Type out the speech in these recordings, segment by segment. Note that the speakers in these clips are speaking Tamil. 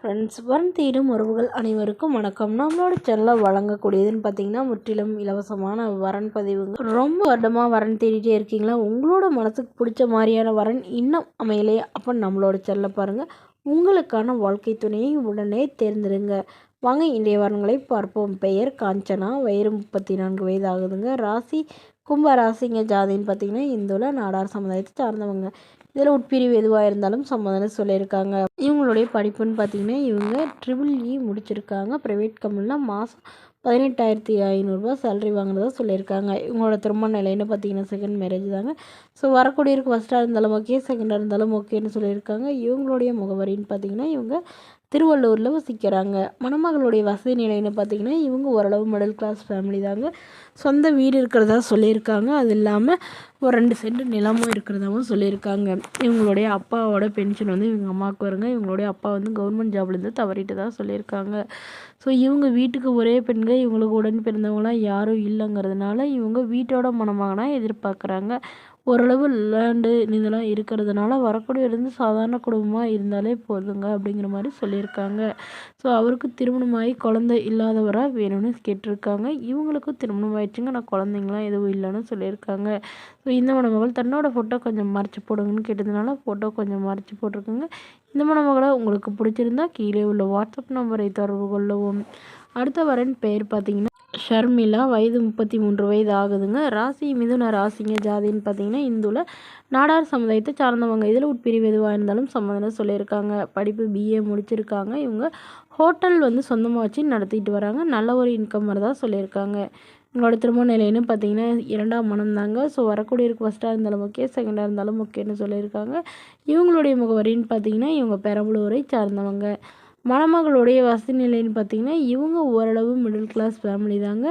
ஃப்ரெண்ட்ஸ், வரன் தேடும் உறவுகள் அனைவருக்கும் வணக்கம். நம்மளோட சேனலில் வழங்கக்கூடியதுன்னு பார்த்தீங்கன்னா முற்றிலும் இலவசமான வரன் பதிவுங்க. ரொம்ப வருடமாக வரன் தேடிட்டே இருக்கீங்களா? உங்களோட மனசுக்கு பிடிச்ச மாதிரியான வரன் இன்னும் அமையலையே? அப்போ நம்மளோட சேனலில் பாருங்கள். உங்களுக்கான வாழ்க்கை துணையை உடனே தேர்ந்தெடுங்க. வாங்க இன்றைய வரன்களை பார்ப்போம். பெயர் காஞ்சனா, வயது 34 வயது ஆகுதுங்க. ராசி கும்ப ராசிங்க. ஜாதின்னு பார்த்தீங்கன்னா இந்துவில் நாடார் சமுதாயத்தை சார்ந்தவங்க. இதில் உட்பிரிவு எதுவாக இருந்தாலும் சம்மதம் சொல்லியிருக்காங்க. இவங்களுடைய படிப்புன்னு பார்த்தீங்கன்னா இவங்க EEE முடிச்சிருக்காங்க. ப்ரைவேட் கம்பெனியில் மாதம் 18,500 சேலரி வாங்கினதாக சொல்லியிருக்காங்க. இவங்களோட திருமண நிலைன்னு பார்த்தீங்கன்னா செகண்ட் மேரேஜ் தாங்க. ஸோ வரக்கூடியவருக்கு ஃபஸ்ட்டாக இருந்தாலும் ஓகே, செகண்டாக இருந்தாலும் ஓகேன்னு சொல்லியிருக்காங்க. இவங்களுடைய முகவரின்னு பார்த்தீங்கன்னா இவங்க திருவள்ளூரில் வசிக்கிறாங்க. மணமகளுடைய வசதி நிலைன்னு பார்த்தீங்கன்னா இவங்க ஓரளவு மிடில் கிளாஸ் ஃபேமிலி தாங்க. சொந்த வீடு இருக்கிறதா சொல்லியிருக்காங்க. அது இல்லாமல் ஒரு 2 சென்ட் நிலமும் இருக்கிறதாவும் சொல்லியிருக்காங்க. இவங்களுடைய அப்பாவோட பென்ஷன் வந்து இவங்க அம்மாவுக்கு வருங்க. இவங்களுடைய அப்பா வந்து கவர்மெண்ட் ஜாப்லேருந்து தவறிட்டு தான் சொல்லியிருக்காங்க. ஸோ இவங்க வீட்டுக்கு ஒரே பெண்கள், இவங்களுக்கு உடன் பிறந்தவங்களாம் யாரும் இல்லைங்கிறதுனால இவங்க வீட்டோட மணமகனாக எதிர்பார்க்குறாங்க. ஓரளவு லேண்டு இதெல்லாம் இருக்கிறதுனால வரக்கூடியவருந்து சாதாரண குடும்பமாக இருந்தாலே போதுங்க அப்படிங்கிற மாதிரி சொல்லியிருக்காங்க. ஸோ அவருக்கு திருமணமாகி குழந்தை இல்லாதவராக வேணும்னு கேட்டிருக்காங்க. இவங்களுக்கும் திருமணம் ஆயிடுச்சுங்க, நான் குழந்தைங்களாம் எதுவும் இல்லைன்னு சொல்லியிருக்காங்க. ஸோ இந்த மணமகள் தன்னோட ஃபோட்டோ கொஞ்சம் மறைச்சி போடுங்கன்னு கேட்டதுனால ஃபோட்டோ கொஞ்சம் மறைச்சி போட்டிருக்குங்க. இந்த மணமகளை உங்களுக்கு பிடிச்சிருந்தா கீழே உள்ள வாட்ஸ்அப் நம்பரை தொடர்பு கொள்ளவும். அடுத்த வரன் பெயர் பார்த்தீங்கன்னா ஷர்மிளா, வயது 33 வயது ஆகுதுங்க. ராசி மிதுன ராசிங்க. ஜாதின்னு பார்த்தீங்கன்னா இந்துவில் நாடார் சமுதாயத்தை சார்ந்தவங்க. இதில் உட்பிரிவு எதுவாக இருந்தாலும் சம்மதம் சொல்லியிருக்காங்க. படிப்பு BA முடிச்சிருக்காங்க. இவங்க ஹோட்டல் வந்து சொந்தமாக வச்சு நடத்திட்டு வராங்க. நல்ல ஒரு இன்கம் வரதா சொல்லியிருக்காங்க. இவங்களோட திருமண நிலைன்னு பார்த்தீங்கன்னா 2ஆம் மனம் தாங்க. ஸோ வரக்கூடியவருக்கு ஃபஸ்ட்டாக இருந்தாலும் ஓகே, செகண்டாக இருந்தாலும் ஓகேன்னு சொல்லியிருக்காங்க. இவங்களுடைய முகவரின்னு பார்த்தீங்கன்னா இவங்க பெரம்பலூரை சார்ந்தவங்க. மணமகளுடைய வசதி நிலைன்னு பார்த்தீங்கன்னா இவங்க ஓரளவு மிடில் கிளாஸ் ஃபேமிலி தாங்க.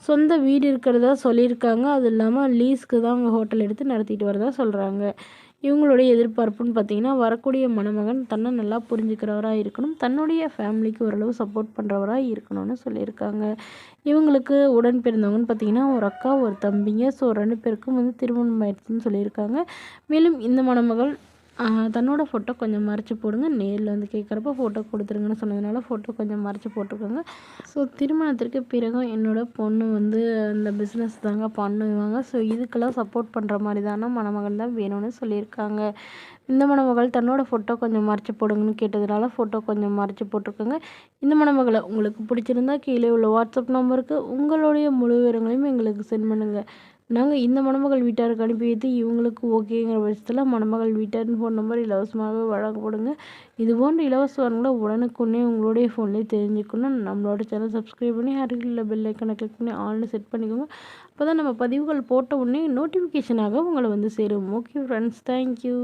சொந்த வீடு இருக்கிறதா சொல்லியிருக்காங்க. அது இல்லாமல் லீஸ்க்கு தான் அவங்க ஹோட்டல் எடுத்து நடத்திட்டு வரதா சொல்கிறாங்க. இவங்களுடைய எதிர்பார்ப்புன்னு பார்த்தீங்கன்னா வரக்கூடிய மணமகன் தன்னை நல்லா புரிஞ்சுக்கிறவராக இருக்கணும், தன்னுடைய ஃபேமிலிக்கு ஓரளவு சப்போர்ட் பண்ணுறவராக இருக்கணும்னு சொல்லியிருக்காங்க. இவங்களுக்கு உடன் பிறந்தவங்கன்னு பார்த்தீங்கன்னா ஒரு அக்கா ஒரு தம்பிங்க. ஸோ 2 பேருக்கும் வந்து திருமணம் ஆயிடுச்சுன்னு சொல்லியிருக்காங்க. மேலும் இந்த மணமகள் தன்னோட ஃபோட்டோ கொஞ்சம் மறைச்சி போடுங்க. நேரில் வந்து கேட்குறப்ப ஃபோட்டோ கொடுத்துருங்கன்னு சொன்னதுனால ஃபோட்டோ கொஞ்சம் மறைச்சி போட்டிருக்காங்க. ஸோ திருமணத்திற்கு பிறகும் என்னோடய பொண்ணு வந்து இந்த பிஸ்னஸ் தாங்க பண்ணுவாங்க. ஸோ இதுக்கெல்லாம் சப்போர்ட் பண்ணுற மாதிரி தானே மணமகள் தான் வேணும்னு சொல்லியிருக்காங்க. இந்த மணமகள் தன்னோட ஃபோட்டோ கொஞ்சம் மறைச்சி போடுங்கன்னு கேட்டதுனால ஃபோட்டோ கொஞ்சம் மறைச்சி போட்டிருக்காங்க. இந்த மணமகளை உங்களுக்கு பிடிச்சிருந்தா கீழே உள்ள வாட்ஸ்அப் நம்பருக்கு உங்களுடைய முழு விவரங்களையும் எங்களுக்கு சென்ட் பண்ணுங்கள். நாங்கள் இந்த மணமகள் வீட்டாருக்கு அனுப்பி வைத்து இவங்களுக்கு ஓகேங்கிற பட்சத்தில் மணமகள் வீட்டாரின் ஃபோன் நம்பர் இலவசமாகவே வழங்கப்படுங்க. இது போன்ற இலவச வரங்களை உடனுக்குடனே உங்களுடைய ஃபோன்லேயே தெரிஞ்சுக்கணும். நம்மளோட சேனல் சப்ஸ்கிரைப் பண்ணி அருகில் பெல் ஐக்கனை கிளிக் பண்ணி ஆல்னு செட் பண்ணிக்கோங்க. அப்போ தான் நம்ம பதிவுகள் போட்ட உடனே நோட்டிஃபிகேஷனாக உங்களை வந்து சேரும். Okay friends, thank you.